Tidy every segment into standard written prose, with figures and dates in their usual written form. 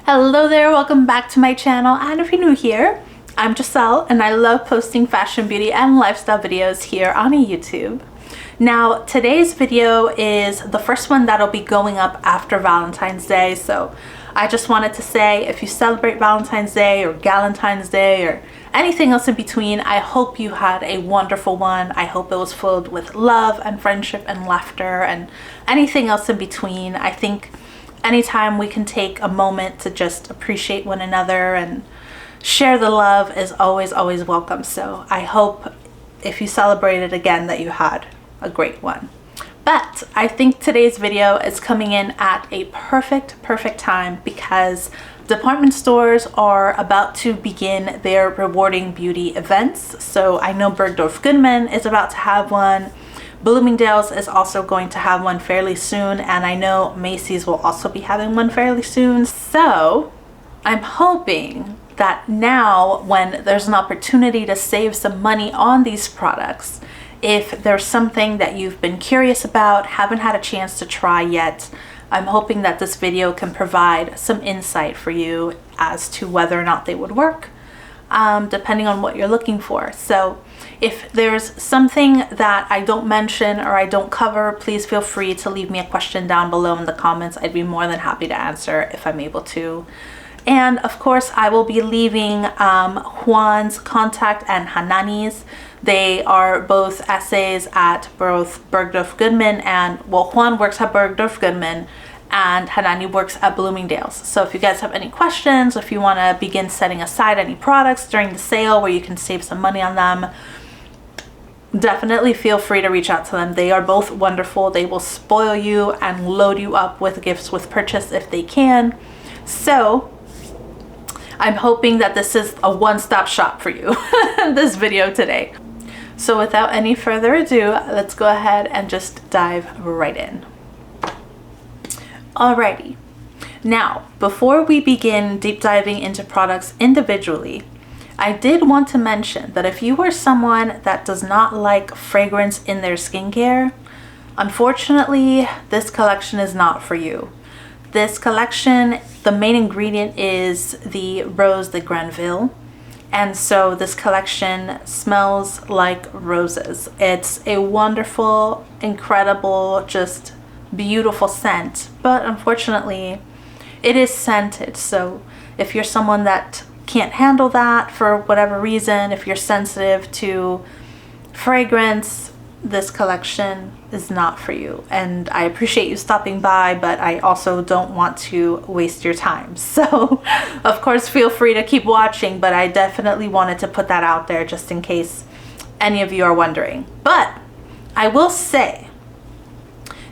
Hello there, welcome back to my channel, and if you're new here, I'm Giselle and I love posting fashion, beauty, and lifestyle videos here on YouTube. Now, today's video is the first one that'll be going up after Valentine's Day, so I just wanted to say if you celebrate Valentine's Day or Galentine's Day or anything else in between, I hope you had a wonderful one. I hope it was filled with love and friendship and laughter and anything else in between. I think anytime we can take a moment to just appreciate one another and share the love is always welcome. So I hope if you celebrated again that you had a great one. But I think today's video is coming in at a perfect time because department stores are about to begin their rewarding beauty events. So I know Bergdorf Goodman is about to have one. Bloomingdale's is also going to have one fairly soon, and I know Macy's will also be having one fairly soon. So I'm hoping that now when there's an opportunity to save some money on these products, if there's something that you've been curious about, haven't had a chance to try yet, I'm hoping that this video can provide some insight for you as to whether or not they would work, depending on what you're looking for. So if there's something that I don't mention or I don't cover, please feel free to leave me a question down below in the comments. I'd be more than happy to answer if I'm able to. And of course, I will be leaving Juan's contact and Hanane's. They are both essays at both Bergdorf Goodman and, well, Juan works at Bergdorf Goodman and Hanane works at Bloomingdale's. So if you guys have any questions, if you want to begin setting aside any products during the sale where you can save some money on them, definitely feel free to reach out to them. They are both wonderful. They will spoil you and load you up with gifts with purchase if they can. So I'm hoping that this is a one-stop shop for you, this video today. So without any further ado, let's go ahead and just dive right in. Alrighty, now before we begin deep diving into products individually, I did want to mention that if you are someone that does not like fragrance in their skincare, unfortunately, this collection is not for you. This collection, the main ingredient is the rose de Granville. And so this collection smells like roses. It's a wonderful, incredible, just beautiful scent. But unfortunately, it is scented. So if you're someone that can't handle that for whatever reason, if you're sensitive to fragrance, this collection is not for you. And I appreciate you stopping by, but I also don't want to waste your time. So of course, feel free to keep watching, but I definitely wanted to put that out there just in case any of you are wondering. But I will say,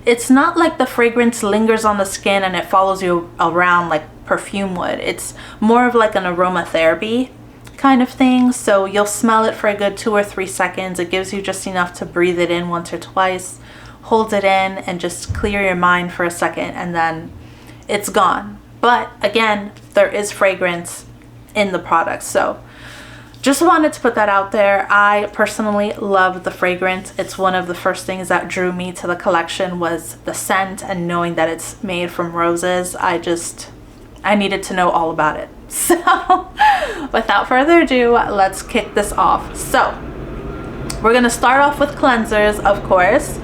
it's not like the fragrance lingers on the skin and it follows you around like perfume would. It's more of like an aromatherapy kind of thing. So you'll smell it for a good 2 or 3 seconds. It gives you just enough to breathe it in once or twice, hold it in and just clear your mind for a second, and then it's gone. But again, there is fragrance in the product. So just wanted to put that out there. I personally love the fragrance. It's one of the first things that drew me to the collection was the scent and knowing that it's made from roses. I needed to know all about it. So without further ado, let's kick this off. So we're gonna start off with cleansers, of course.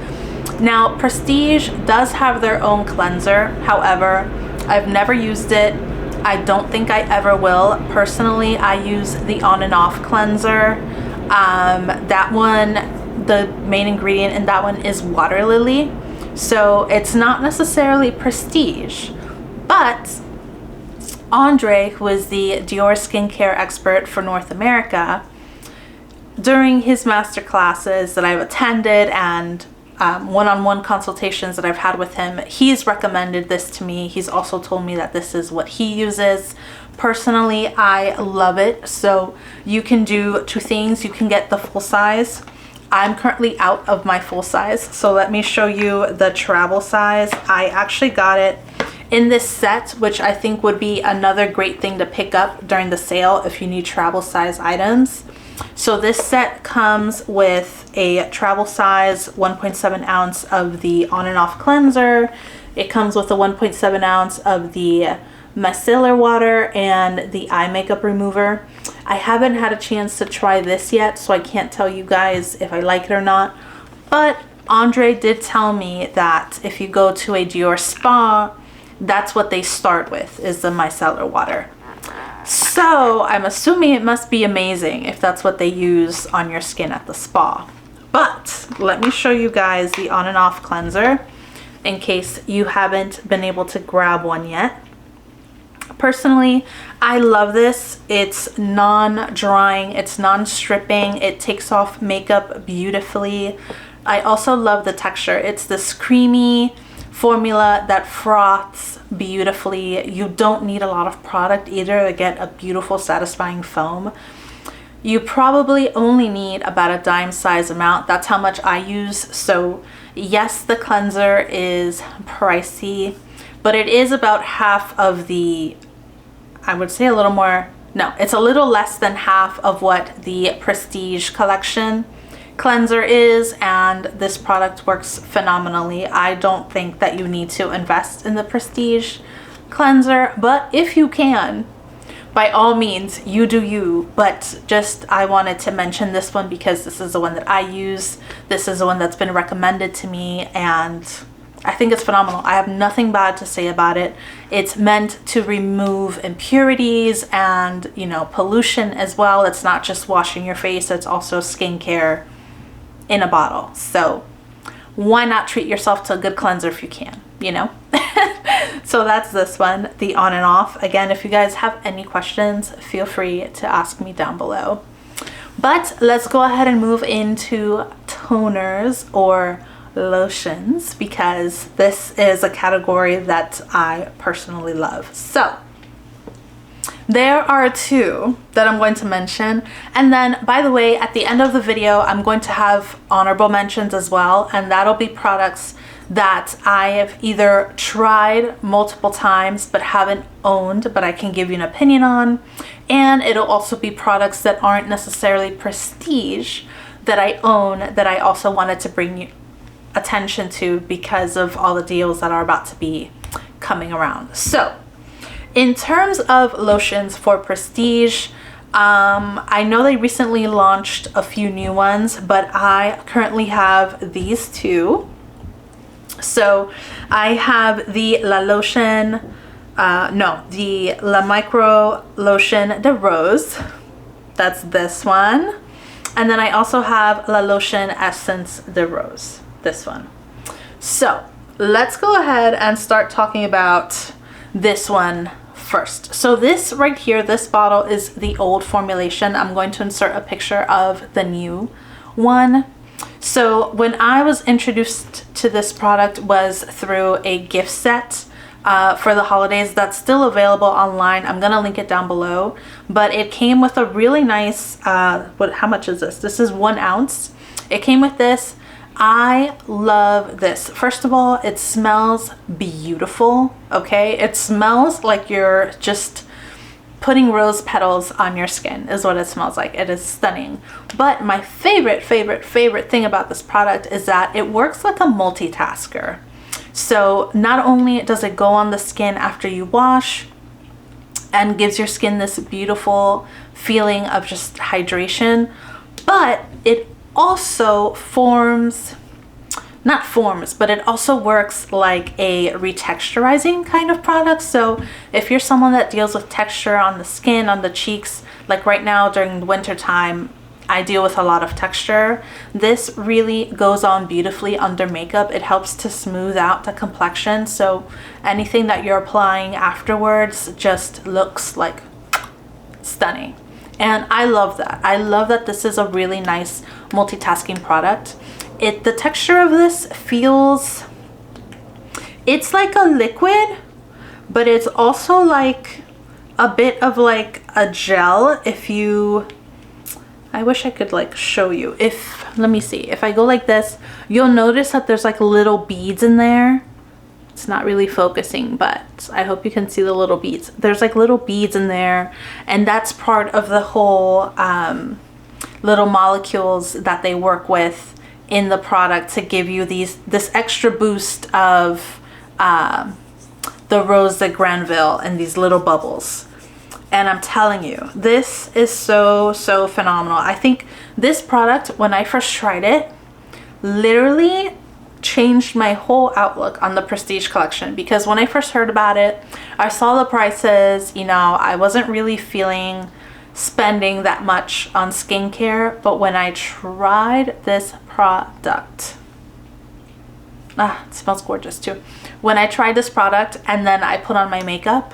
Now, Prestige does have their own cleanser. However, I've never used it. I don't think I ever will. Personally, I use the on and off cleanser. That one, the main ingredient in that one is water lily. So it's not necessarily Prestige, but Andre, who is the Dior skincare expert for North America, during his master classes that I've attended and one-on-one consultations that I've had with him, he's recommended this to me. He's also told me that this is what he uses. Personally, I love it. So you can do two things. You can get the full size. I'm currently out of my full size, so let me show you the travel size. I actually got it in this set, which I think would be another great thing to pick up during the sale if you need travel size items. So this set comes with a travel size 1.7 ounce of the on and off cleanser. It comes with a 1.7 ounce of the micellar water and the eye makeup remover. I haven't had a chance to try this yet, so I can't tell you guys if I like it or not. But Andre did tell me that if you go to a Dior spa, that's what they start with, is the micellar water. So I'm assuming it must be amazing if that's what they use on your skin at the spa. But let me show you guys the on and off cleanser in case you haven't been able to grab one yet. Personally, I love this. It's non-drying, it's non-stripping, it takes off makeup beautifully. I also love the texture. It's this creamy formula that froths beautifully. You don't need a lot of product either to get a beautiful, satisfying foam. You probably only need about a dime size amount. That's how much I use. So yes, the cleanser is pricey, but it is about half of the, I would say a little more, no, it's a little less than half of what the Prestige collection cleanser is, and this product works phenomenally. I don't think that you need to invest in the Prestige cleanser, but if you can, by all means, you do you. But just, I wanted to mention this one because this is the one that I use. This is the one that's been recommended to me, and I think it's phenomenal. I have nothing bad to say about it. It's meant to remove impurities and, you know, pollution as well. It's not just washing your face, it's also skincare in a bottle. So why not treat yourself to a good cleanser if you can, you know? So that's this one, the on and off. Again, if you guys have any questions, feel free to ask me down below. But let's go ahead and move into toners or lotions, because this is a category that I personally love. So there are two that I'm going to mention, and then, by the way, at the end of the video I'm going to have honorable mentions as well, and that'll be products that I have either tried multiple times but haven't owned, but I can give you an opinion on, and it'll also be products that aren't necessarily prestige that I own, that I also wanted to bring you attention to because of all the deals that are about to be coming around. So in terms of lotions for prestige, I know they recently launched a few new ones, but I currently have these two. So I have the the MICRO-LOTION de Rose. That's this one. And then I also have La Lotion Essence de Rose, this one. So let's go ahead and start talking about this one first. So this right here, this bottle is the old formulation. I'm going to insert a picture of the new one. So when I was introduced to this product was through a gift set for the holidays that's still available online. I'm gonna link it down below, but it came with a really nice, how much is this? This is 1 ounce. It came with this. I love this. First of all, it smells beautiful, okay? It smells like you're just putting rose petals on your skin is what it smells like. It is stunning. But my favorite thing about this product is that it works like a multitasker. So not only does it go on the skin after you wash and gives your skin this beautiful feeling of just hydration, but it also but it also works like a retexturizing kind of product. So if you're someone that deals with texture on the skin, on the cheeks, like right now during the winter time, I deal with a lot of texture. This really goes on beautifully under makeup. It helps to smooth out the complexion, so anything that you're applying afterwards just looks like stunning. And I love that. I love that this is a really nice multitasking product. The texture of this feels, it's like a liquid, but it's also like a bit of like a gel. I wish I could like show you. Let me see, if I go like this, you'll notice that there's like little beads in there. It's not really focusing, but I hope you can see the little beads. There's like little beads in there, and that's part of the whole little molecules that they work with in the product to give you this extra boost of the rose at Granville and these little bubbles. And I'm telling you, this is so phenomenal. I think this product, when I first tried it, literally changed my whole outlook on the Prestige collection, because when I first heard about it, I saw the prices, you know, I wasn't really feeling spending that much on skincare, but when I tried this product, it smells gorgeous too. When I tried this product and then I put on my makeup,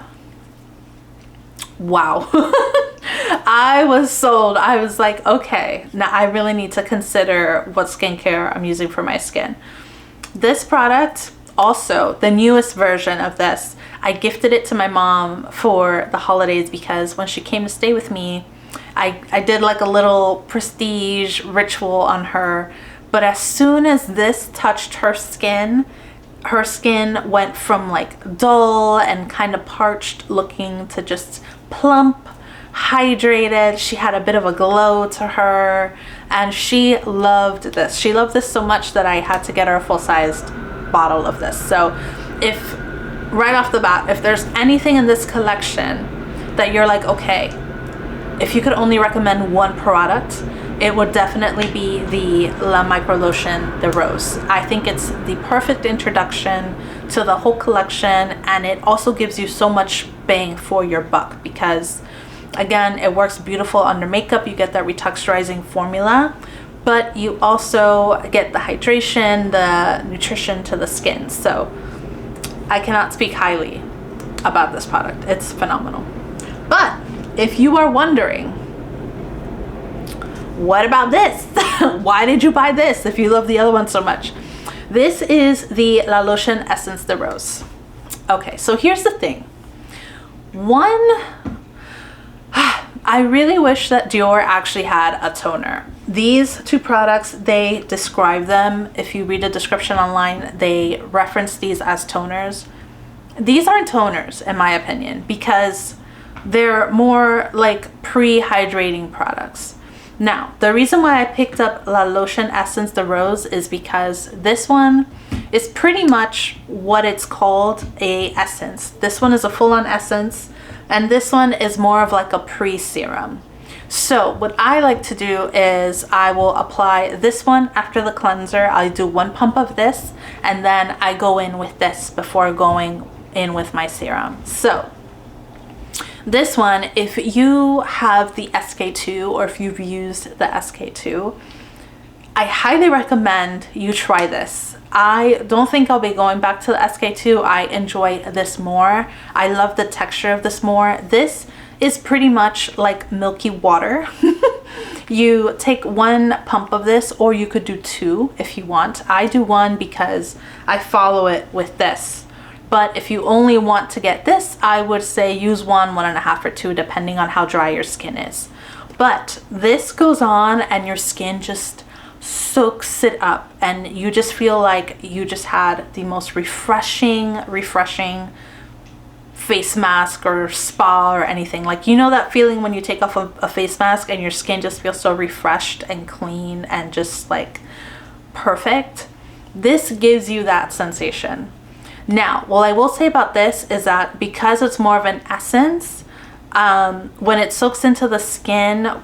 wow. I was sold. I was like, okay, now I really need to consider what skincare I'm using for my skin. This product, also the newest version of this, I gifted it to my mom for the holidays, because when she came to stay with me, I did like a little Prestige ritual on her. But as soon as this touched her skin went from like dull and kind of parched looking to just plump, hydrated. She had a bit of a glow to her, and she loved this. She loved this so much that I had to get her a full-sized bottle of this. So if right off the bat, if there's anything in this collection that you're like, okay, if you could only recommend one product, it would definitely be the MICRO-LOTION, the Rose. I think it's the perfect introduction to the whole collection, and it also gives you so much bang for your buck, because again, it works beautiful under makeup. You get that retexturizing formula, but you also get the hydration, the nutrition to the skin. So I cannot speak highly about this product. It's phenomenal. But if you are wondering, what about this? Why did you buy this if you love the other one so much? This is the La Lotion Essence de Rose. Okay, so here's the thing. One, I really wish that Dior actually had a toner. These two products, they describe them. If you read the description online, they reference these as toners. These aren't toners, in my opinion, because they're more like pre-hydrating products. Now, the reason why I picked up La Lotion Essence de Rose is because this one is pretty much what it's called, a essence. This one is a full-on essence, and this one is more of like a pre-serum. So what I like to do is I will apply this one after the cleanser. I do one pump of this, and then I go in with this before going in with my serum. So this one, if you have the SK2 or if you've used the SK2, I highly recommend you try this. I don't think I'll be going back to the SK2. I enjoy this more. I love the texture of this more. This is pretty much like milky water. You take one pump of this, or you could do two if you want. I do one because I follow it with this. But if you only want to get this, I would say use one, 1.5, or 2, depending on how dry your skin is. But this goes on and your skin just soaks it up, and you just feel like you just had the most refreshing face mask or spa or anything. Like, you know that feeling when you take off a face mask and your skin just feels so refreshed and clean and just like perfect? This gives you that sensation. Now, what I will say about this is that because it's more of an essence, when it soaks into the skin,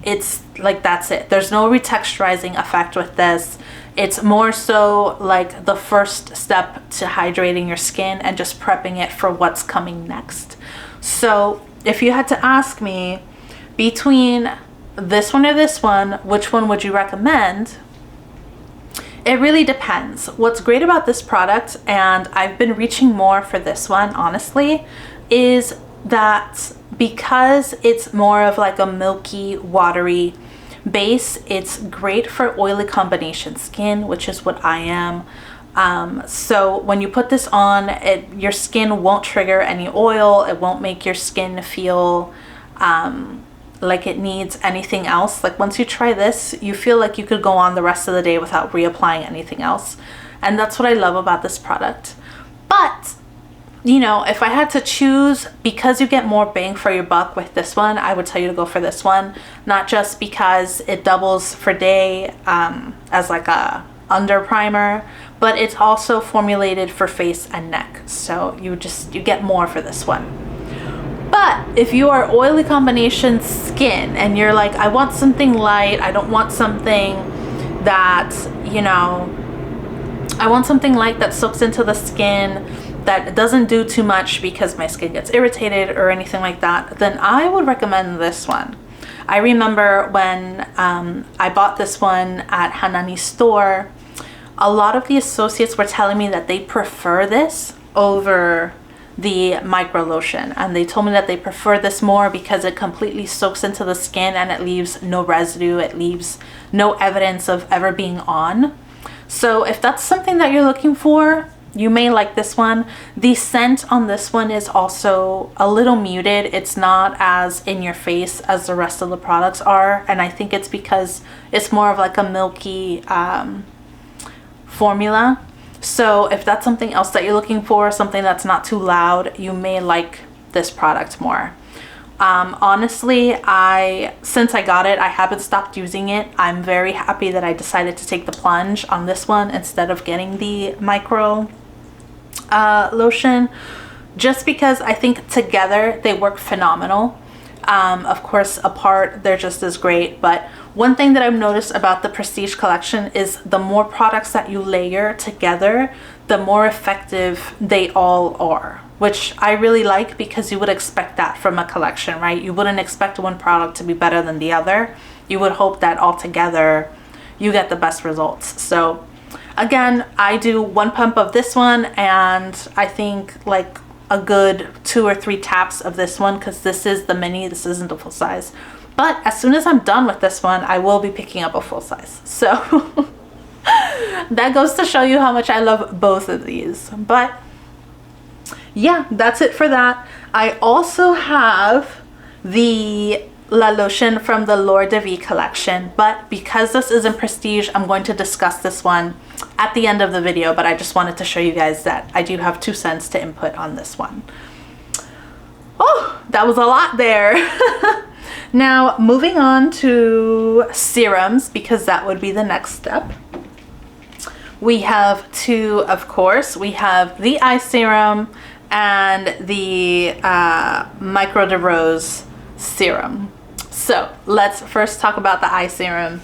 it's like, that's it. There's no retexturizing effect with this. It's more so like the first step to hydrating your skin and just prepping it for what's coming next. So if you had to ask me between this one or this one, which one would you recommend? It really depends. What's great about this product, and I've been reaching more for this one, honestly, is that because it's more of like a milky, watery base, it's great for oily combination skin, which is what I am. So when you put this on, your skin won't trigger any oil. It won't make your skin feel like it needs anything else. Like, once you try this, you feel like you could go on the rest of the day without reapplying anything else. And that's what I love about this product. But, you know, if I had to choose, because you get more bang for your buck with this one, I would tell you to go for this one. Not just because it doubles for day as like a under primer, but it's also formulated for face and neck. So you get more for this one. But if you are oily combination skin and you're like, I want something light, I don't want something that, you know, I want something light that soaks into the skin, that doesn't do too much because my skin gets irritated or anything like that, then I would recommend this one. I remember when I bought this one at Hanane's store, a lot of the associates were telling me that they prefer this over the micro-lotion, and they told me that they prefer this more because it completely soaks into the skin and it leaves no residue, it leaves no evidence of ever being on. So if that's something that you're looking for, you may like this one. The scent on this one is also a little muted. It's not as in your face as the rest of the products are, and I think it's because it's more of like a milky formula. So if that's something else that you're looking for, something that's not too loud, you may like this product more. Honestly, since I got it, I haven't stopped using it. I'm very happy that I decided to take the plunge on this one instead of getting the micro lotion, just because I think together they work phenomenal. Of course, apart they're just as great, but one thing that I've noticed about the Prestige collection is the more products that you layer together, the more effective they all are, which I really like, because you would expect that from a collection, right? You wouldn't expect one product to be better than the other. You would hope that all together you get the best results. So again, I do 1 pump of this one, and I think like a good 2 or 3 taps of this one, because this is the mini, this isn't the full size. But as soon as I'm done with this one, I will be picking up a full size. So that goes to show you how much I love both of these. But yeah, that's it for that. I also have the La Lotion from the L'Or de Vie collection, but because this isn't Prestige, I'm going to discuss this one at the end of the video, but I just wanted to show you guys that I do have 2 cents to input on this one. Oh, that was a lot there. Now, moving on to serums, because that would be the next step. We have 2, of course. We have the eye serum and the Micro de Rose serum. So let's first talk about the eye serum.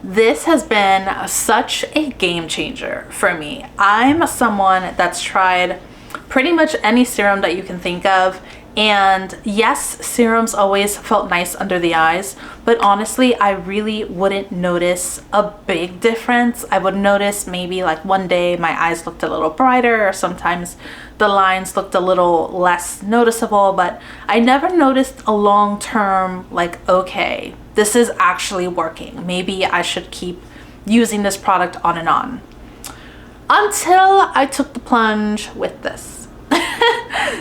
This has been such a game changer for me. I'm someone that's tried pretty much any serum that you can think of. And yes, serums always felt nice under the eyes, but honestly, I really wouldn't notice a big difference. I would notice maybe like one day my eyes looked a little brighter, or sometimes the lines looked a little less noticeable, but I never noticed a long-term like, okay, this is actually working. Maybe I should keep using this product on and on. Until I took the plunge with this.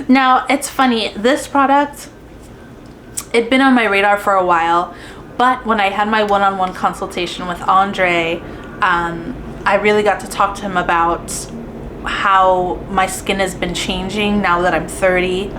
Now, it's funny, this product, it'd been on my radar for a while, but when I had my one-on-one consultation with Andre, I really got to talk to him about how my skin has been changing now that I'm 30.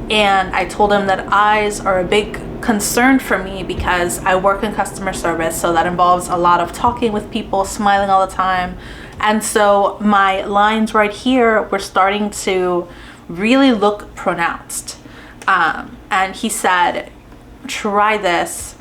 And I told him that eyes are a big concern for me because I work in customer service, so that involves a lot of talking with people, smiling all the time. And so my lines right here were starting to really look pronounced. And he said, try this,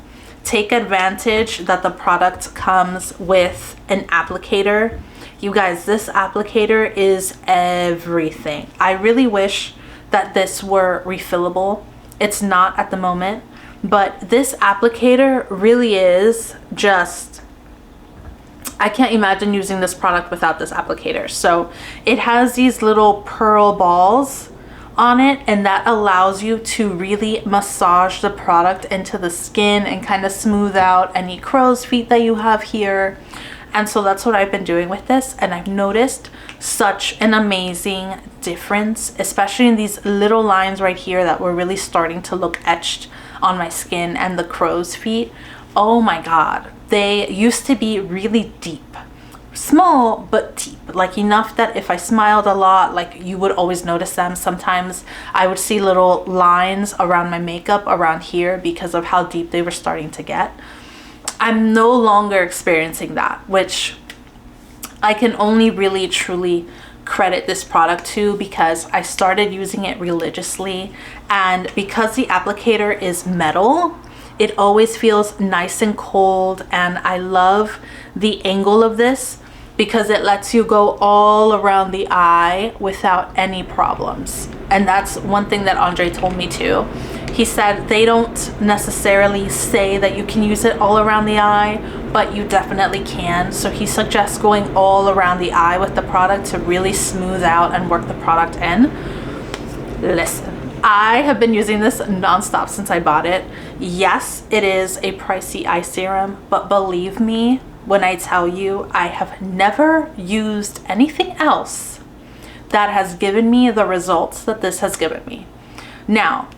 take advantage that the product comes with an applicator. You guys, this applicator is everything. I really wish that this were refillable. It's not at the moment, but this applicator really is just, I can't imagine using this product without this applicator. So it has these little pearl balls on it, and that allows you to really massage the product into the skin and kind of smooth out any crow's feet that you have here. And so that's what I've been doing with this, and I've noticed such an amazing difference, especially in these little lines right here that were really starting to look etched on my skin, and the crow's feet. Oh my god, they used to be really deep, small but deep, like enough that if I smiled a lot, like you would always notice them. Sometimes I would see little lines around my makeup around here because of how deep they were starting to get. I'm no longer experiencing that, which I can only really truly credit this product to because I started using it religiously, and because the applicator is metal, it always feels nice and cold, and I love the angle of this because it lets you go all around the eye without any problems. And that's one thing that Andre told me too. He said they don't necessarily say that you can use it all around the eye, but you definitely can. So he suggests going all around the eye with the product to really smooth out and work the product in. Listen, I have been using this nonstop since I bought it. Yes, it is a pricey eye serum, but believe me when I tell you, I have never used anything else that has given me the results that this has given me. Now,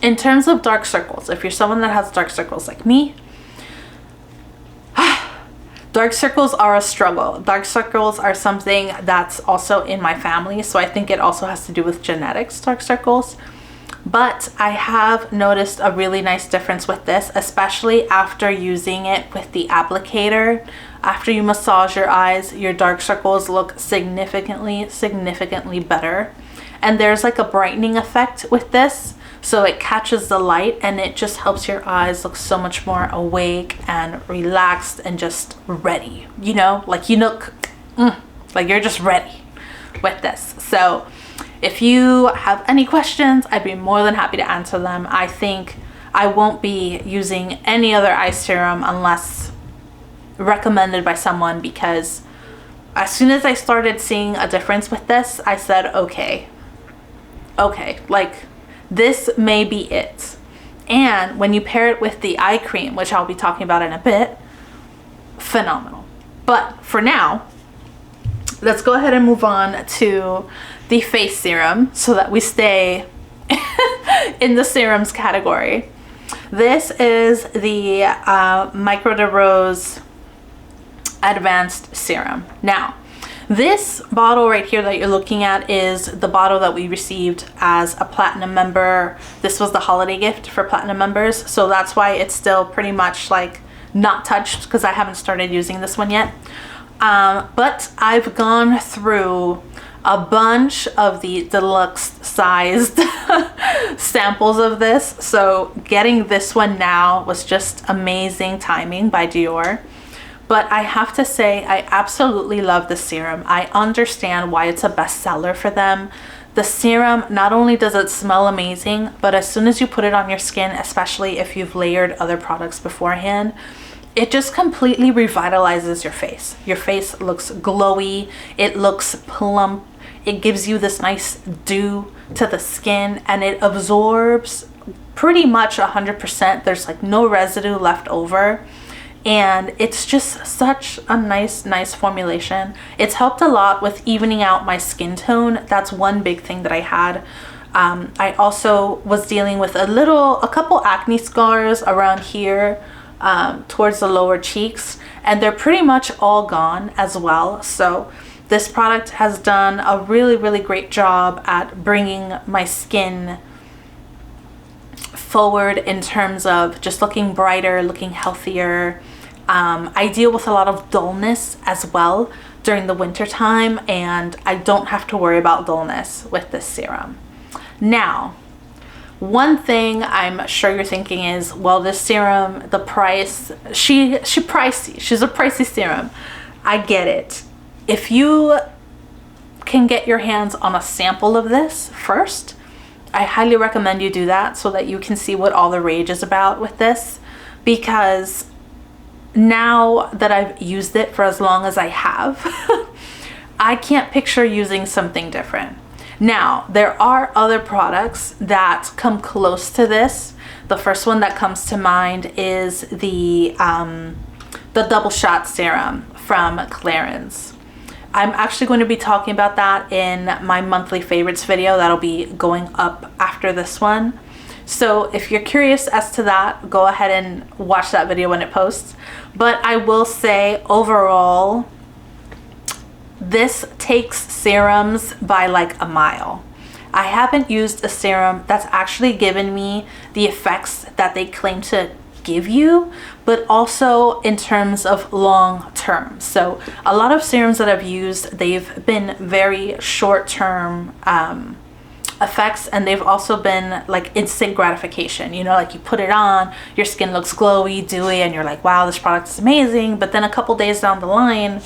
in terms of dark circles, if you're someone that has dark circles like me, dark circles are a struggle. Dark circles are something that's also in my family, so I think it also has to do with genetics, dark circles. But I have noticed a really nice difference with this, especially after using it with the applicator. After you massage your eyes, your dark circles look significantly better. And there's like a brightening effect with this. So it catches the light and it just helps your eyes look so much more awake and relaxed and just ready. You know, like you look like you're just ready with this. So if you have any questions, I'd be more than happy to answer them. I think I won't be using any other eye serum unless recommended by someone, because as soon as I started seeing a difference with this, I said, okay, like this may be it. And when you pair it with the eye cream, which I'll be talking about in a bit, phenomenal. But for now, let's go ahead and move on to the face serum so that we stay in the serums category. This is the Micro de Rose Advanced Serum. Now, this bottle right here that you're looking at is the bottle that we received as a platinum member. This was the holiday gift for platinum members, so that's why it's still pretty much like not touched, because I haven't started using this one yet. But I've gone through a bunch of the deluxe sized samples of this, so getting this one now was just amazing timing by Dior. But I have to say, I absolutely love the serum. I understand why it's a bestseller for them. The serum, not only does it smell amazing, but as soon as you put it on your skin, especially if you've layered other products beforehand, it just completely revitalizes your face. Your face looks glowy, it looks plump, it gives you this nice dew to the skin, and it absorbs pretty much 100%. There's like no residue left over. And it's just such a nice formulation. It's helped a lot with evening out my skin tone. That's one big thing that I had. I also was dealing with a couple acne scars around here towards the lower cheeks, and they're pretty much all gone as well. So this product has done a really great job at bringing my skin forward in terms of just looking brighter, looking healthier. I deal with a lot of dullness as well during the winter time, and I don't have to worry about dullness with this serum. Now, one thing I'm sure you're thinking is, well, this serum, the price, she's pricey. She's a pricey serum. I get it. If you can get your hands on a sample of this first, I highly recommend you do that so that you can see what all the rage is about with this, because now that I've used it for as long as I have, I can't picture using something different. Now, there are other products that come close to this. The first one that comes to mind is the double shot serum from Clarins. I'm actually going to be talking about that in my monthly favorites video that'll be going up after this one. So if you're curious as to that, go ahead and watch that video when it posts. But I will say overall, this takes serums by like a mile. I haven't used a serum that's actually given me the effects that they claim to give you, but also in terms of long term. So a lot of serums that I've used, they've been very short term effects, and they've also been like instant gratification. You know, like you put it on, your skin looks glowy, dewy, and you're like, wow, this product is amazing. But then a couple days down the line,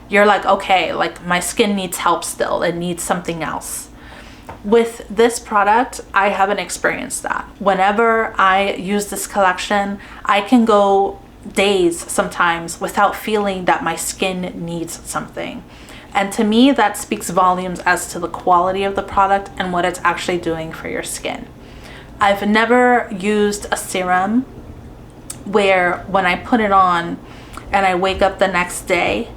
you're like, okay, like my skin needs help still. It needs something else. With this product, I haven't experienced that. Whenever I use this collection, I can go days sometimes without feeling that my skin needs something. And to me, that speaks volumes as to the quality of the product and what it's actually doing for your skin. I've never used a serum where when I put it on and I wake up the next day,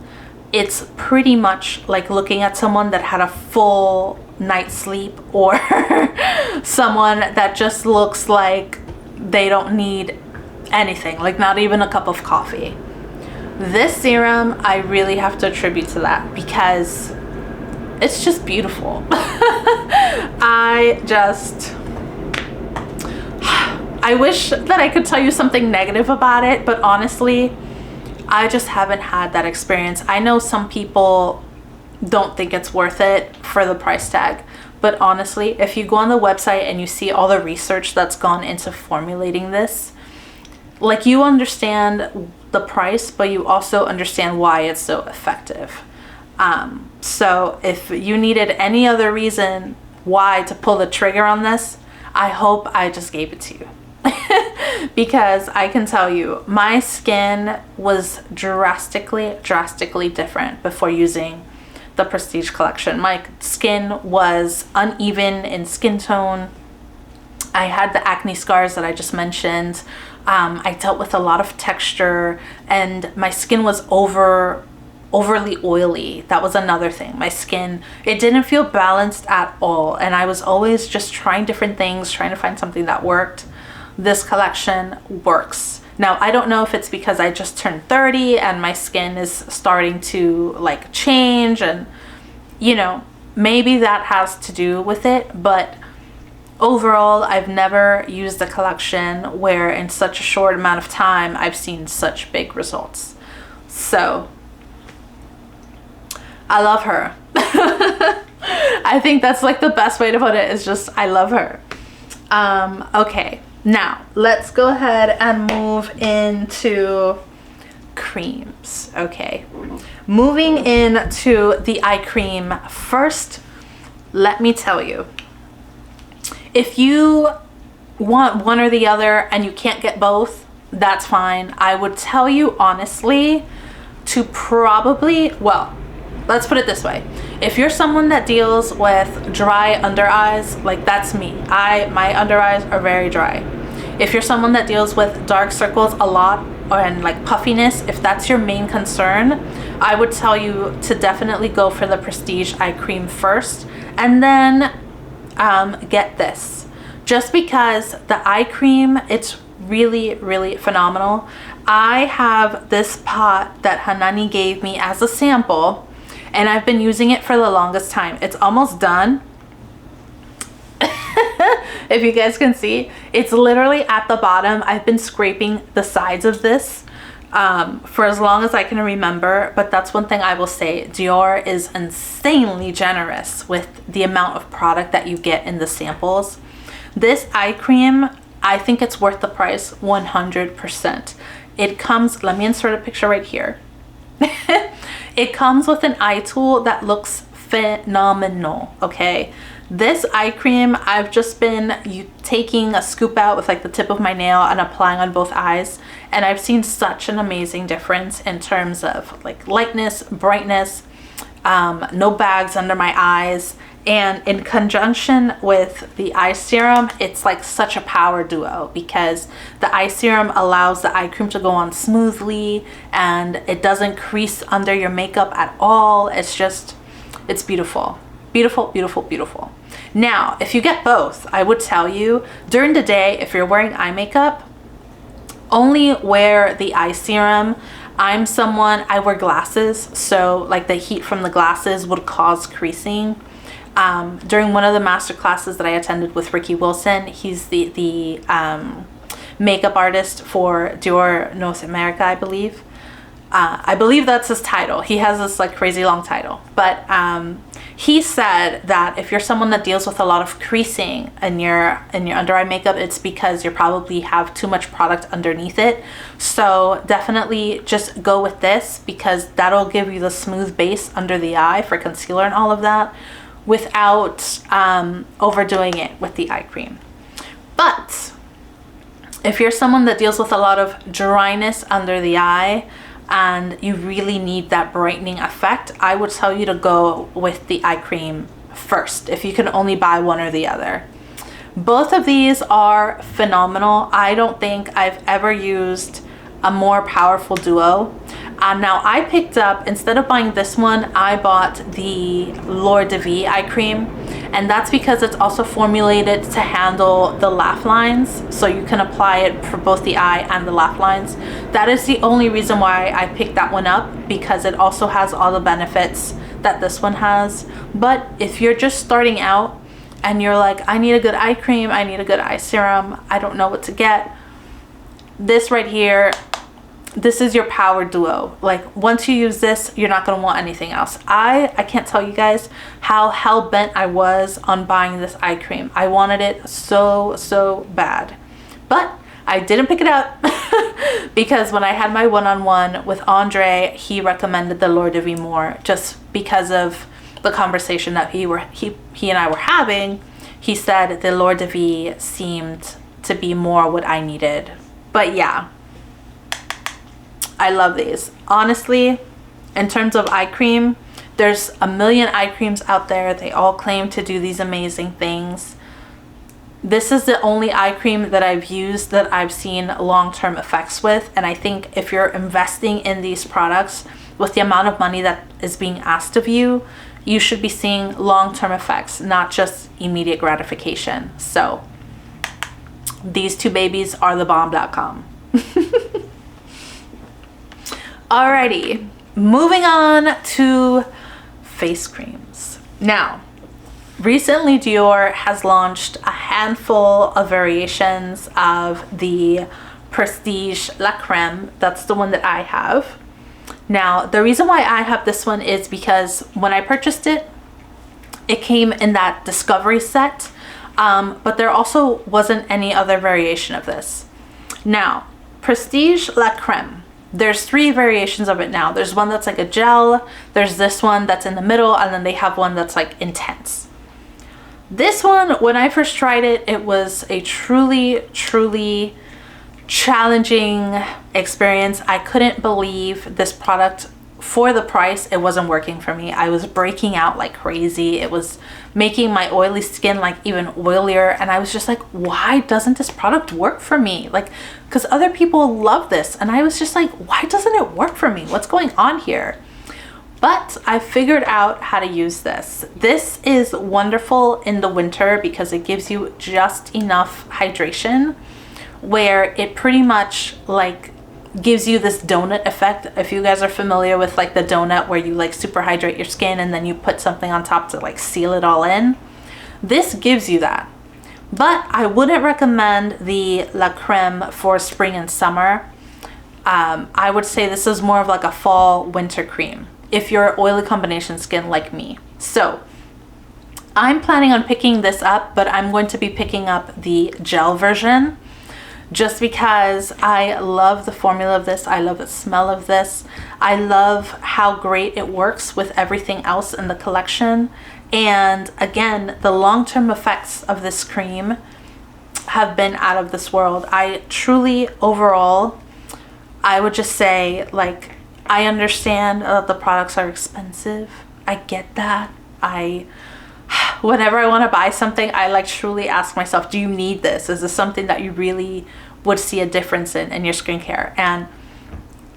it's pretty much like looking at someone that had a full night's sleep, or someone that just looks like they don't need anything, like not even a cup of coffee. This serum, I really have to attribute to that because it's just beautiful. I wish that I could tell you something negative about it, but honestly, I just haven't had that experience. I know some people don't think it's worth it for the price tag, but honestly, if you go on the website and you see all the research that's gone into formulating this, like, you understand the price, but you also understand why it's so effective. So if you needed any other reason why to pull the trigger on this, I hope I just gave it to you. Because I can tell you, my skin was drastically different before using the Prestige collection. My skin was uneven in skin tone. I had the acne scars that I just mentioned. I dealt with a lot of texture, and my skin was overly oily. That was another thing. My skin, it didn't feel balanced at all, and I was always just trying different things, trying to find something that worked. This collection works. Now, I don't know if it's because I just turned 30 and my skin is starting to like change, and you know, maybe that has to do with it, but overall, I've never used a collection where in such a short amount of time I've seen such big results. So I love her. I think that's like the best way to put it, is just I love her. Okay, now let's go ahead and move into creams. Okay, moving into the eye cream first, let me tell you, if you want one or the other and you can't get both, that's fine. I would tell you honestly to probably, well, let's put it this way. If you're someone that deals with dry under eyes, like that's me. My under eyes are very dry. If you're someone that deals with dark circles a lot and like puffiness, if that's your main concern, I would tell you to definitely go for the Prestige eye cream first, and then get this. Just because the eye cream, it's really phenomenal. I have this pot that Hanane gave me as a sample, and I've been using it for the longest time. It's almost done. If you guys can see, it's literally at the bottom. I've been scraping the sides of this for as long as I can remember, but that's one thing I will say. Dior is insanely generous with the amount of product that you get in the samples. This eye cream, I think it's worth the price 100%. It comes, let me insert a picture right here. It comes with an eye tool that looks phenomenal, okay? This eye cream, I've just been taking a scoop out with like the tip of my nail and applying on both eyes, and I've seen such an amazing difference in terms of like lightness, brightness, no bags under my eyes, and in conjunction with the eye serum, it's like such a power duo, because the eye serum allows the eye cream to go on smoothly and it doesn't crease under your makeup at all. It's just, it's beautiful. Beautiful. Now, if you get both, I would tell you during the day, if you're wearing eye makeup, only wear the eye serum. I'm someone, I wear glasses, so like the heat from the glasses would cause creasing. During one of the master classes that I attended with Ricky Wilson, he's the makeup artist for Dior North America, I believe. I believe that's his title. He has this like crazy long title, but he said that if you're someone that deals with a lot of creasing in your under eye makeup, it's because you probably have too much product underneath it. So definitely just go with this, because that'll give you the smooth base under the eye for concealer and all of that, without overdoing it with the eye cream. But if you're someone that deals with a lot of dryness under the eye and you really need that brightening effect, I would tell you to go with the eye cream first, if you can only buy one or the other. Both of these are phenomenal. I don't think I've ever used a more powerful duo. Now I picked up, instead of buying this one, I bought the L'Or de Vie eye cream, and that's because it's also formulated to handle the laugh lines, so you can apply it for both the eye and the laugh lines. That is the only reason why I picked that one up, because it also has all the benefits that this one has. But if you're just starting out and you're like, I need a good eye cream, I need a good eye serum, I don't know what to get, this right here, this is your power duo. Like, once you use this, you're not going to want anything else. I can't tell you guys how hell-bent I was on buying this eye cream. I wanted it so bad, but I didn't pick it up because when I had my one-on-one with Andre, he recommended the L'Or de Vie more, just because of the conversation that he and I were having. He said the L'Or de Vie seemed to be more what I needed. But yeah, I love these. Honestly, in terms of eye cream, there's a million eye creams out there. They all claim to do these amazing things. This is the only eye cream that I've used that I've seen long-term effects with. And I think if you're investing in these products with the amount of money that is being asked of you, you should be seeing long-term effects, not just immediate gratification. So these two babies are the bomb.com. Alrighty, moving on to face creams. Now, recently Dior has launched a handful of variations of the Prestige La Creme. That's the one that I have. Now, the reason why I have this one is because when I purchased it, it came in that discovery set, but there also wasn't any other variation of this. Now, Prestige La Creme, there's 3 variations of it now. There's one that's like a gel, there's this one that's in the middle, and then they have one that's like intense. This one, when I first tried it, it was a truly challenging experience. I couldn't believe this product. For the price, it wasn't working for me. I was breaking out like crazy. It was making my oily skin like even oilier, and I was just like, why doesn't this product work for me? Like, because other people love this, and I was just like, why doesn't it work for me? What's going on here? But I figured out how to use this. This is wonderful in the winter because it gives you just enough hydration, where it pretty much like gives you this donut effect. If you guys are familiar with like the donut where you like super hydrate your skin and then you put something on top to like seal it all in, this gives you that. But I wouldn't recommend the La Creme for spring and summer. I would say this is more of like a fall winter cream if you're oily combination skin like me. So I'm planning on picking this up, but I'm going to be picking up the gel version, just because I love the formula of this. I love the smell of this. I love how great it works with everything else in the collection. And again, the long-term effects of this cream have been out of this world. I truly, overall, I would just say, like, I understand that the products are expensive. I get that. Whenever I want to buy something, I like truly ask myself, do you need this? Is this something that you really would see a difference in your skincare? And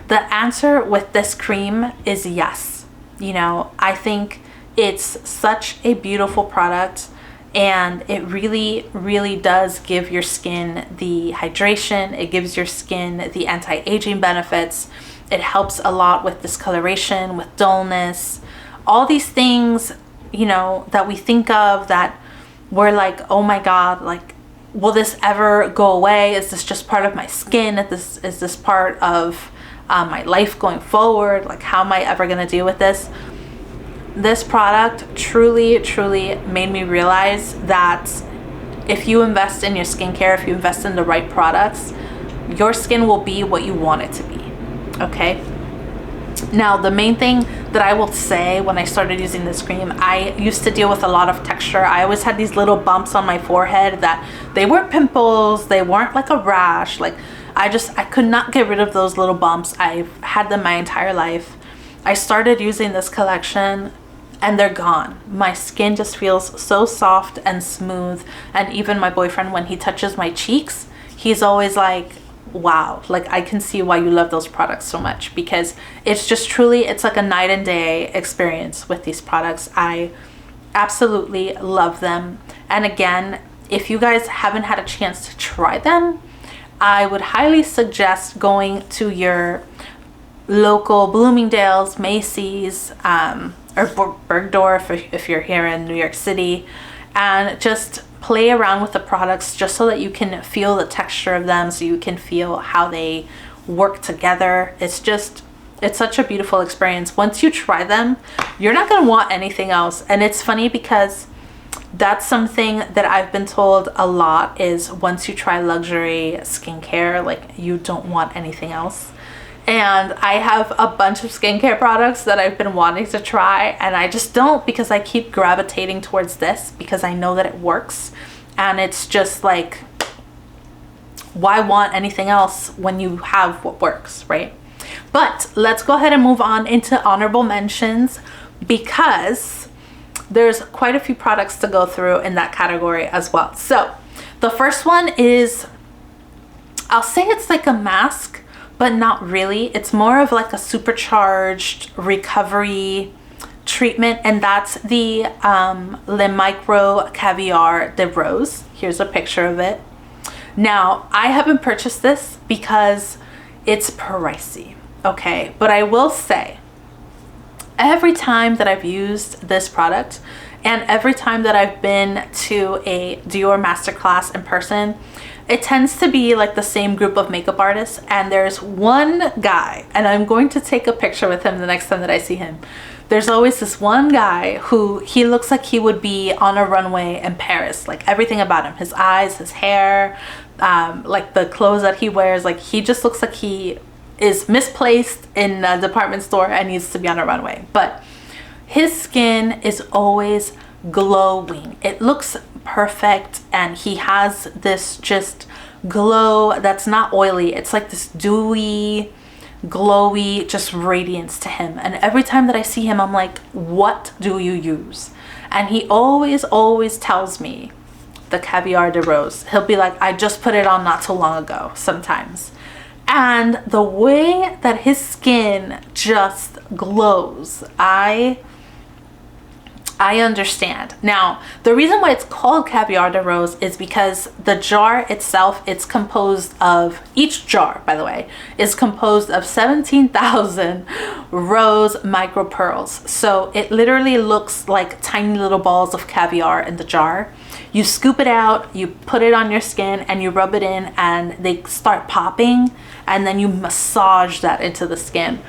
the answer with this cream is yes. You know, I think it's such a beautiful product, and it really does give your skin the hydration. It gives your skin the anti-aging benefits. It helps a lot with discoloration, with dullness, all these things, you know, that we think of that we're like, oh my God, like, will this ever go away? Is this just part of my skin? Is this part of my life going forward? Like, how am I ever going to deal with this? This product truly made me realize that if you invest in your skincare, if you invest in the right products, your skin will be what you want it to be. Okay. Now, the main thing that I will say when I started using this cream, I used to deal with a lot of texture. I always had these little bumps on my forehead that they weren't pimples, they weren't like a rash. Like, I could not get rid of those little bumps. I've had them my entire life. I started using this collection and they're gone. My skin just feels so soft and smooth. And even my boyfriend, when he touches my cheeks, he's always like, wow, like I can see why you love those products so much, because it's just truly, it's like a night and day experience with these products. I absolutely love them. And again, if you guys haven't had a chance to try them, I would highly suggest going to your local Bloomingdale's, Macy's, or Bergdorf if you're here in New York City, and just play around with the products just so that you can feel the texture of them, so you can feel how they work together. It's such a beautiful experience. Once you try them, you're not going to want anything else. And it's funny because that's something that I've been told a lot, is once you try luxury skincare, like, you don't want anything else. And I have a bunch of skincare products that I've been wanting to try, and I just don't, because I keep gravitating towards this because I know that it works. And it's just like, why want anything else when you have what works, right? But let's go ahead and move on into honorable mentions, because there's quite a few products to go through in that category as well. So the first one is, I'll say it's like a mask, but not really. It's more of like a supercharged recovery treatment, and that's the Le Micro Caviar de Rose. Here's a picture of it. Now, I haven't purchased this because it's pricey, okay? But I will say, every time that I've used this product, and every time that I've been to a Dior masterclass in person, it tends to be like the same group of makeup artists. And there's one guy, and I'm going to take a picture with him the next time that I see him. There's always this one guy who, he looks like he would be on a runway in Paris. Like, everything about him, his eyes, his hair, like the clothes that he wears, like, he just looks like he is misplaced in a department store and needs to be on a runway. But his skin is always glowing. It looks perfect, and he has this just glow that's not oily. It's like this dewy, glowy, just radiance to him. And every time that I see him, I'm like, what do you use? And he always tells me the Caviar de Rose. He'll be like, I just put it on not too long ago sometimes. And the way that his skin just glows, I understand. Now, the reason why it's called Caviar de Rose is because the jar itself, it's composed of, each jar, by the way, is composed of 17,000 rose micro pearls. So it literally looks like tiny little balls of caviar in the jar. You scoop it out, you put it on your skin, and you rub it in, and they start popping, and then you massage that into the skin.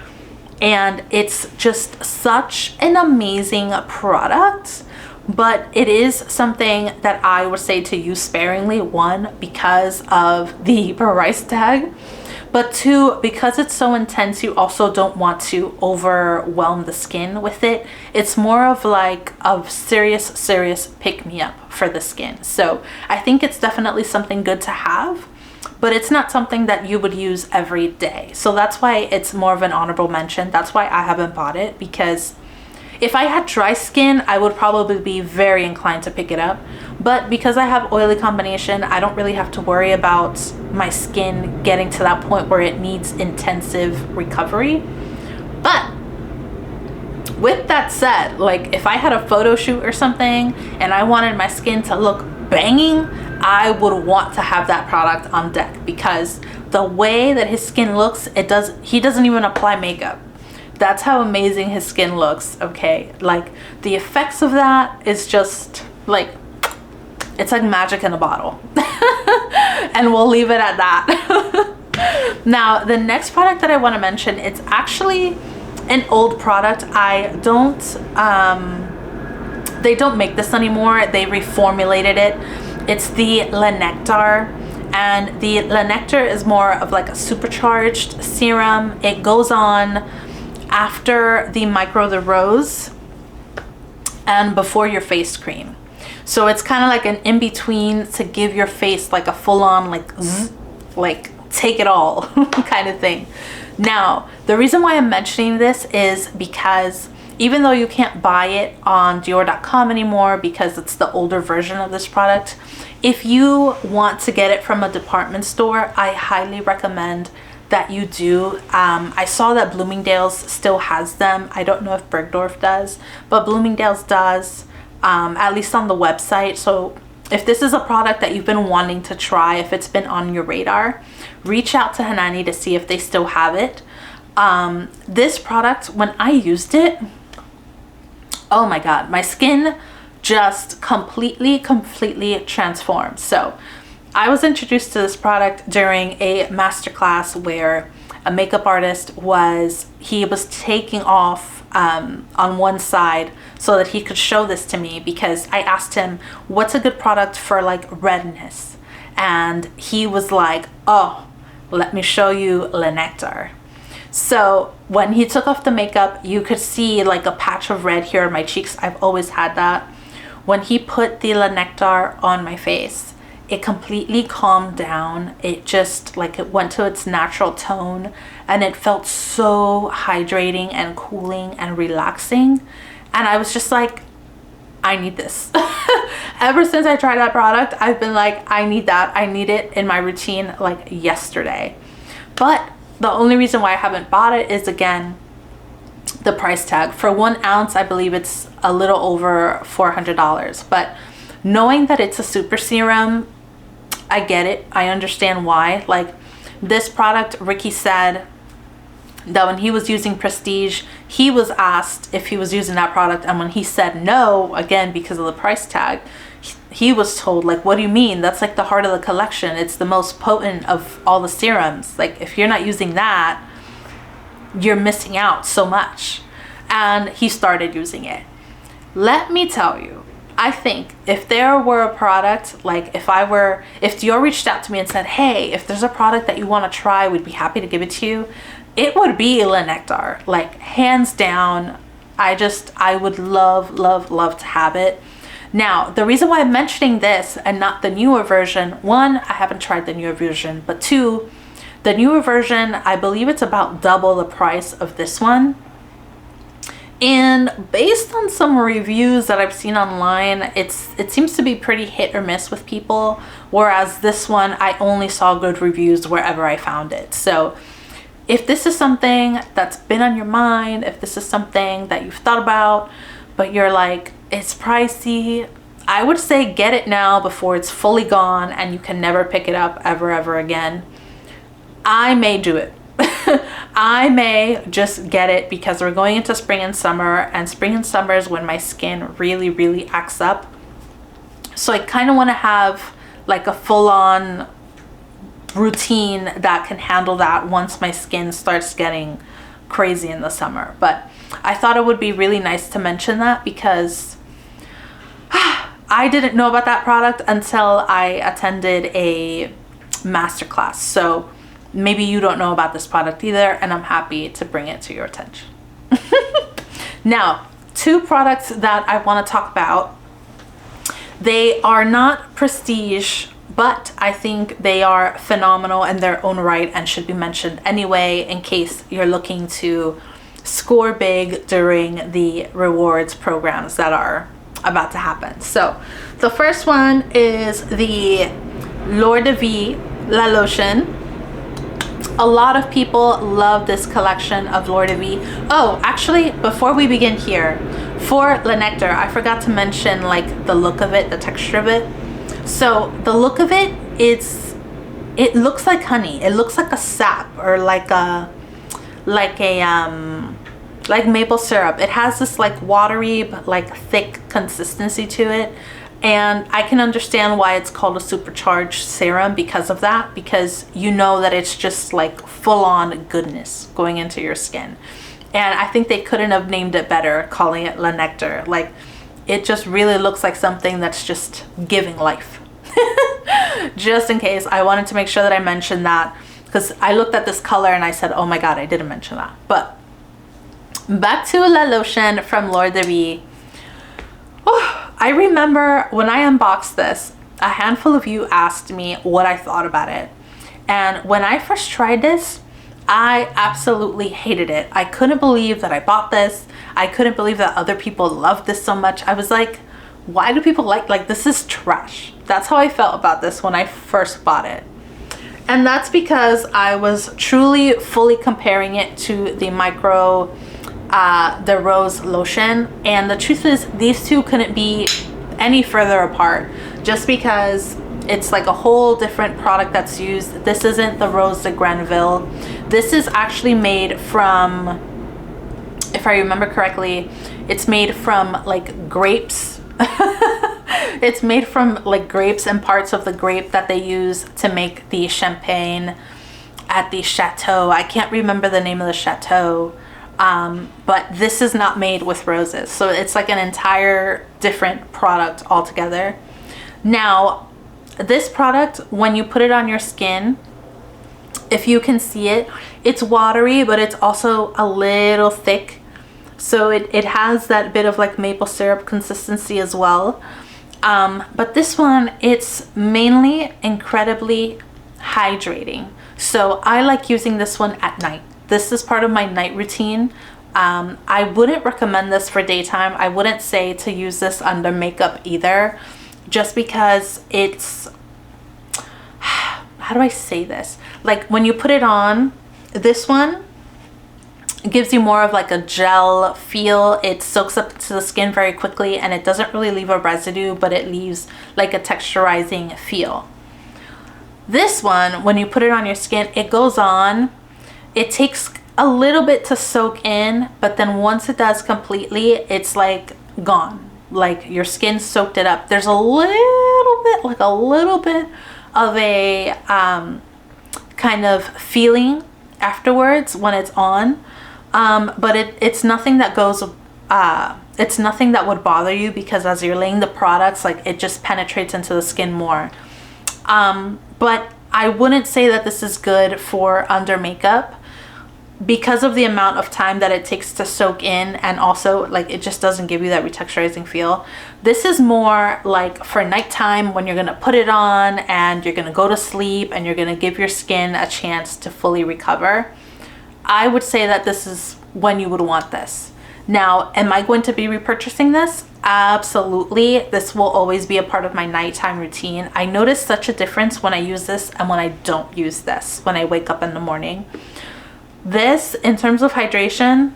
And it's just such an amazing product, but it is something that I would say to use sparingly. One, because of the price tag, but two, because it's so intense, you also don't want to overwhelm the skin with it. It's more of like a serious pick-me-up for the skin. So I think it's definitely something good to have, but it's not something that you would use every day. So that's why it's more of an honorable mention. That's why I haven't bought it, because if I had dry skin, I would probably be very inclined to pick it up. But because I have oily combination, I don't really have to worry about my skin getting to that point where it needs intensive recovery. But with that said, like, if I had a photo shoot or something and I wanted my skin to look banging, I would want to have that product on deck, because the way that his skin looks, he doesn't even apply makeup. That's how amazing his skin looks, okay? Like, the effects of that is just like, It's like magic in a bottle. And we'll leave it at that. Now, the next product that I want to mention, it's actually an old product. They don't make this anymore. They reformulated it. It's the Le Nectar, and the Le Nectar is more of like a supercharged serum. It goes on after the the Rose and before your face cream. So it's kind of like an in-between to give your face like a full-on like take it all kind of thing. Now, the reason why I'm mentioning this is because even though you can't buy it on Dior.com anymore because it's the older version of this product, if you want to get it from a department store, I highly recommend that you do. I saw that Bloomingdale's still has them. I don't know if Bergdorf does, but Bloomingdale's does, at least on the website. So if this is a product that you've been wanting to try, if it's been on your radar, reach out to Hanane to see if they still have it. This product, when I used it, oh my God, my skin just completely transformed. So I was introduced to this product during a masterclass where a makeup artist was taking off on one side so that he could show this to me, because I asked him, what's a good product for like redness? And he was like, oh, let me show you Le Nectar. So when he took off the makeup, you could see like a patch of red here on my cheeks. I've always had that. When he put the Le Nectar on my face, it completely calmed down. It just like it went to its natural tone, and it felt so hydrating and cooling and relaxing. And I was just like, I need this. Ever since I tried that product, I've been like, I need that. I need it in my routine like yesterday. But the only reason why I haven't bought it is, again, the price tag. For 1 ounce, I believe it's a little over $400. But knowing that it's a super serum, I get it. I understand why. Like this product, Ricky said that when he was using Prestige, he was asked if he was using that product, and when he said no, again because of the price tag, he was told, like, what do you mean? That's like the heart of the collection. It's the most potent of all the serums. Like if you're not using that, you're missing out so much. And he started using it. Let me tell you, I think if there were a product, like if Dior reached out to me and said, hey, if there's a product that you want to try, we'd be happy to give it to you, it would be Le Nectar. Like hands down. I would love to have it. Now, the reason why I'm mentioning this and not the newer version, one, I haven't tried the newer version, but two, the newer version, I believe it's about double the price of this one. And based on some reviews that I've seen online, it seems to be pretty hit or miss with people, whereas this one, I only saw good reviews wherever I found it. So if this is something that's been on your mind, if this is something that you've thought about, but you're like, it's pricey, I would say get it now before it's fully gone and you can never pick it up ever again. I may do it. I may just get it because we're going into spring and summer, and spring and summer is when my skin really acts up. So I kind of want to have like a full-on routine that can handle that once my skin starts getting crazy in the summer. But I thought it would be really nice to mention that because I didn't know about that product until I attended a masterclass. So maybe you don't know about this product either, and I'm happy to bring it to your attention. Now, two products that I want to talk about. They are not prestige, but I think they are phenomenal in their own right and should be mentioned anyway in case you're looking to score big during the rewards programs that are about to happen. So the first one is the L'Or de Vie La Lotion. A lot of people love this collection of L'Or de Vie. Oh, actually, before we begin here, for Le Nectar, I forgot to mention like the look of it, the texture of it. So the look of it, it looks like honey. It looks like a sap or like maple syrup. It has this like watery but like thick consistency to it. And I can understand why it's called a supercharged serum because of that, because you know that it's just like full-on goodness going into your skin. And I think they couldn't have named it better, calling it La Nectar. Like, it just really looks like something that's just giving life. Just in case, I wanted to make sure that I mentioned that, because I looked at this color and I said, oh my god, I didn't mention that. But back to La Lotion from Lord de Vie. Oh, I remember when I unboxed this, a handful of you asked me what I thought about it. And when I first tried this, I absolutely hated it. I couldn't believe that I bought this. I couldn't believe that other people loved this so much. I was like, why do people like this is trash. That's how I felt about this when I first bought it. And that's because I was truly fully comparing it to the the Rose Lotion. And the truth is, these two couldn't be any further apart, just because it's like a whole different product that's used. This isn't the Rose de Granville. This is actually made from, if I remember correctly, it's made from like grapes. It's made from like grapes and parts of the grape that they use to make the champagne at the chateau. I can't remember the name of the chateau, but this is not made with roses. So it's like an entire different product altogether. Now, this product, when you put it on your skin, if you can see it, it's watery, but it's also a little thick. So it has that bit of like maple syrup consistency as well. But this one, it's mainly incredibly hydrating. So I like using this one at night. This is part of my night routine. I wouldn't recommend this for daytime. I wouldn't say to use this under makeup either, just because it's, how do I say this? Like when you put it on, this one gives you more of like a gel feel. It soaks up to the skin very quickly, and it doesn't really leave a residue, but it leaves like a texturizing feel. This one, when you put it on your skin, it goes on, it takes a little bit to soak in, but then once it does completely, it's like gone. Like your skin soaked it up. There's a little bit of a kind of feeling afterwards when it's on. But it's nothing that goes, it's nothing that would bother you, because as you're laying the products, like it just penetrates into the skin more. But I wouldn't say that this is good for under makeup, because of the amount of time that it takes to soak in, and also like it just doesn't give you that retexturizing feel. This is more like for nighttime, when you're gonna put it on and you're gonna go to sleep and you're gonna give your skin a chance to fully recover. I would say that this is when you would want this. Now, am I going to be repurchasing this? Absolutely. This will always be a part of my nighttime routine. I notice such a difference when I use this and when I don't use this, when I wake up in the morning. This, in terms of hydration,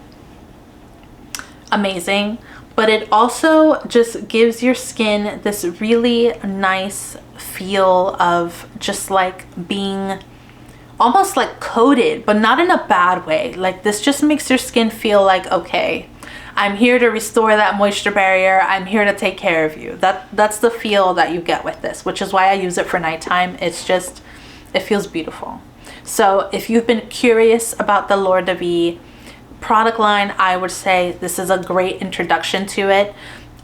amazing, but it also just gives your skin this really nice feel of just like being almost like coated, but not in a bad way. Like this just makes your skin feel like, okay, I'm here to restore that moisture barrier. I'm here to take care of you. That's the feel that you get with this, which is why I use it for nighttime. It's just, it feels beautiful. So if you've been curious about the Lord de Vie product line, I would say this is a great introduction to it.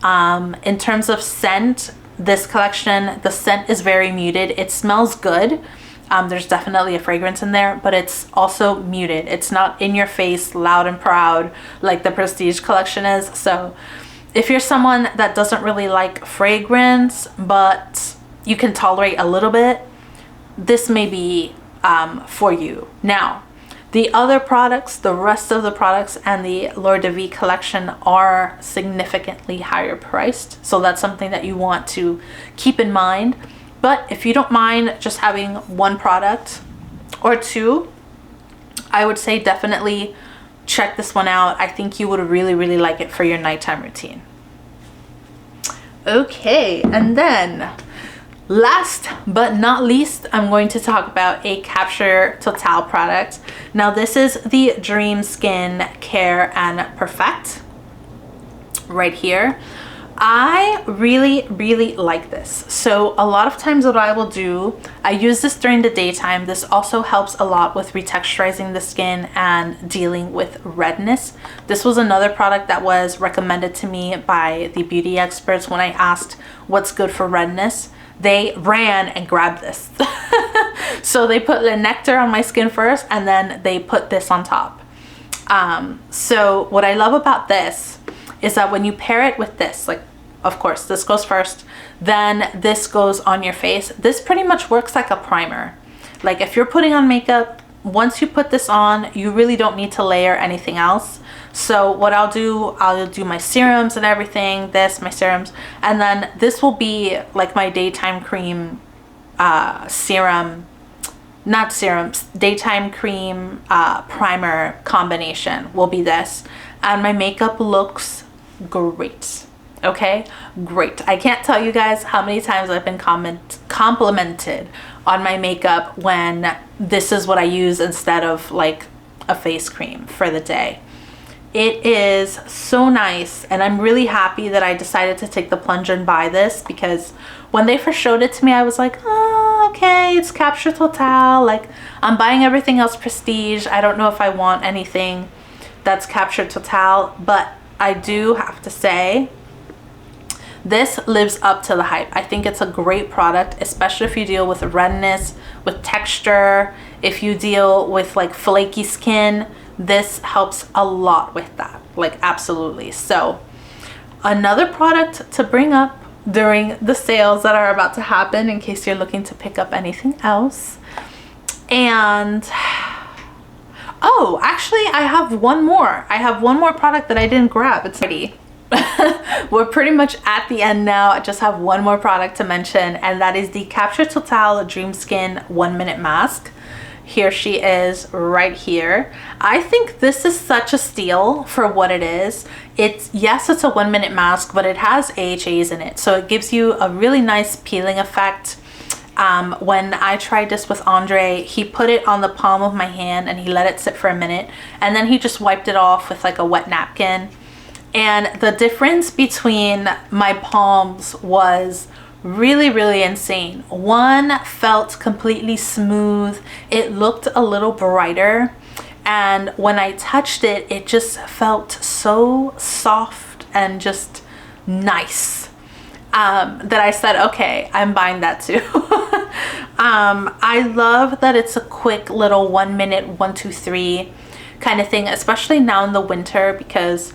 In terms of scent, this collection, the scent is very muted. It smells good. There's definitely a fragrance in there, but it's also muted. It's not in your face, loud and proud like the Prestige collection is. So if you're someone that doesn't really like fragrance, but you can tolerate a little bit, this may be for you. Now, the other products, the rest of the products and the Lord de Vie collection are significantly higher priced. So that's something that you want to keep in mind. But if you don't mind just having one product or two, I would say definitely check this one out. I think you would really, really like it for your nighttime routine. Okay, and then last but not least, I'm going to talk about a Capture Total product. Now this is the Dream Skin Care and Perfect right here. I really like this. So a lot of times what I will do, I use this during the daytime. This also helps a lot with retexturizing the skin and dealing with redness. This was another product that was recommended to me by the beauty experts when I asked what's good for redness. They ran and grabbed this. So they put the nectar on my skin first, and then they put this on top. So what I love about this is that when you pair it with this, like, of course, this goes first, then this goes on your face. This pretty much works like a primer. Like if you're putting on makeup, once you put this on, you really don't need to layer anything else. So what I'll do my serums and everything, my serums, and then this will be like my daytime cream, daytime cream primer combination will be this. And my makeup looks great. Okay, great. I can't tell you guys how many times I've been complimented on my makeup when this is what I use instead of like a face cream for the day. It is so nice, and I'm really happy that I decided to take the plunge and buy this, because when they first showed it to me, I was like, oh, okay, it's Capture Total. Like, I'm buying everything else prestige. I don't know if I want anything that's Capture Total, but I do have to say, this lives up to the hype. I think it's a great product, especially if you deal with redness, with texture, if you deal with like flaky skin. This helps a lot with that, like absolutely. So another product to bring up during the sales that are about to happen, in case you're looking to pick up anything else. And oh, actually I have one more product that I didn't grab. It's ready. We're pretty much at the end now. I just have one more product to mention, and that is the Capture Total Dream Skin 1 Minute Mask. Here she is right here. I think this is such a steal for what it is. Yes, it's a 1 minute mask, but it has AHAs in it, so it gives you a really nice peeling effect. When I tried this with Andre, he put it on the palm of my hand and he let it sit for a minute, and then he just wiped it off with like a wet napkin. And the difference between my palms was really insane. One felt completely smooth. It looked a little brighter, and when I touched it, it just felt so soft and just nice, that I said, okay, I'm buying that too. I love that it's a quick little 1 minute 1 2 3 kind of thing, especially now in the winter, because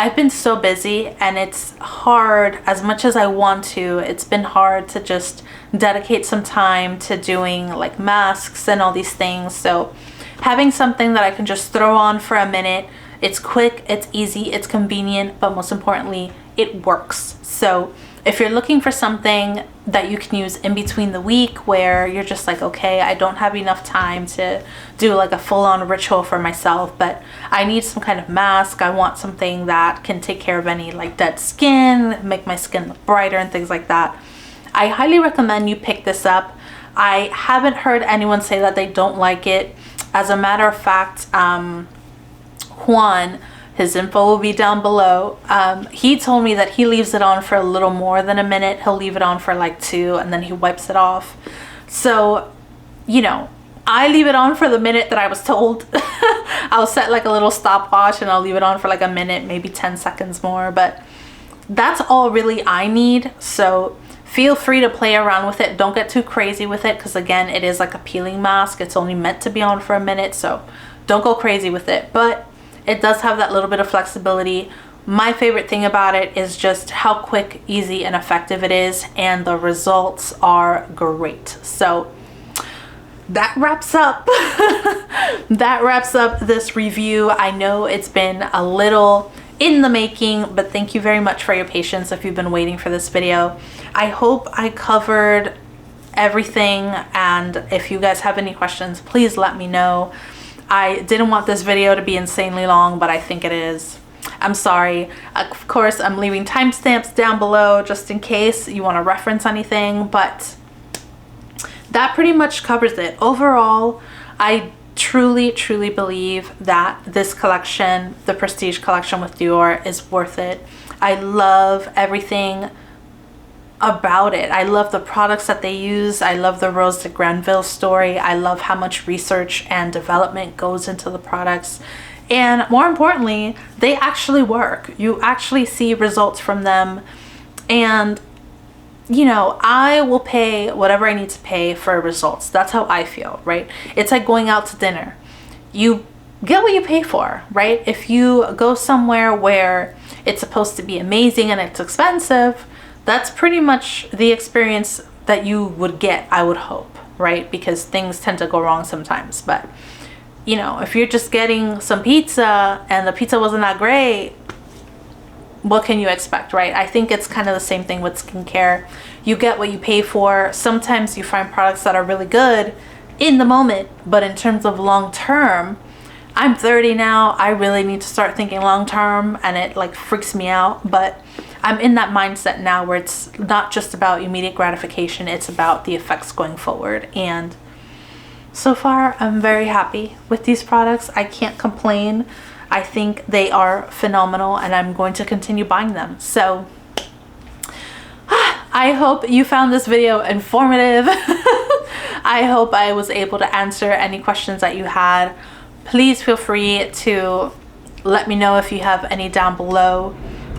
I've been so busy and it's hard. As much as I want to, it's been hard to just dedicate some time to doing like masks and all these things. So having something that I can just throw on for a minute, it's quick, it's easy, it's convenient, but most importantly, it works. So if you're looking for something that you can use in between the week where you're just like, okay, I don't have enough time to do like a full-on ritual for myself, but I need some kind of mask, I want something that can take care of any like dead skin, make my skin look brighter and things like that, I highly recommend you pick this up. I haven't heard anyone say that they don't like it. As a matter of fact, Juan, his info will be down below. He told me that he leaves it on for a little more than a minute. He'll leave it on for like 2 and then he wipes it off. So, you know, I leave it on for the minute that I was told. I'll set like a little stopwatch and I'll leave it on for like a minute, maybe 10 seconds more, but that's all really I need. So feel free to play around with it. Don't get too crazy with it, because again, it is like a peeling mask. It's only meant to be on for a minute, so don't go crazy with it. But it does have that little bit of flexibility. My favorite thing about it is just how quick, easy, and effective it is, and the results are great. So that wraps up that wraps up this review. I know it's been a little in the making, but thank you very much for your patience if you've been waiting for this video. I hope I covered everything, and if you guys have any questions, please let me know. I didn't want this video to be insanely long, but I think it is. I'm sorry. Of course, I'm leaving timestamps down below just in case you want to reference anything, but that pretty much covers it. Overall, I truly believe that this collection, the Prestige collection with Dior, is worth it. I love everything about it. I love the products that they use. I love the Rose de Granville story. I love how much research and development goes into the products. And more importantly, they actually work. You actually see results from them. And, you know, I will pay whatever I need to pay for results. That's how I feel, right? It's like going out to dinner. You get what you pay for, right? If you go somewhere where it's supposed to be amazing and it's expensive, that's pretty much the experience that you would get, I would hope, right? Because things tend to go wrong sometimes. But, you know, if you're just getting some pizza and the pizza wasn't that great, what can you expect, right? I think it's kind of the same thing with skincare. You get what you pay for. Sometimes you find products that are really good in the moment, but in terms of long term, I'm 30 now. I really need to start thinking long term, and it like freaks me out. But I'm in that mindset now where it's not just about immediate gratification, it's about the effects going forward. And so far, I'm very happy with these products. I can't complain. I think they are phenomenal, and I'm going to continue buying them. So I hope you found this video informative. I hope I was able to answer any questions that you had. Please feel free to let me know if you have any down below.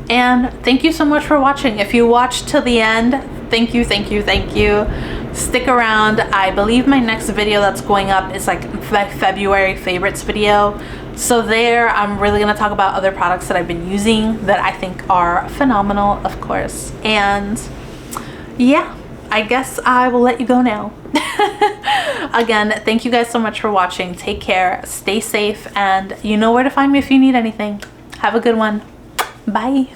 And thank you so much for watching. If you watched till the end, thank you, thank you, thank you. Stick around. I believe my next video that's going up is like February favorites video. So there, I'm really gonna talk about other products that I've been using that I think are phenomenal, of course. And yeah, I guess I will let you go now. Again, thank you guys so much for watching. Take care, stay safe, and you know where to find me if you need anything. Have a good one. Bye.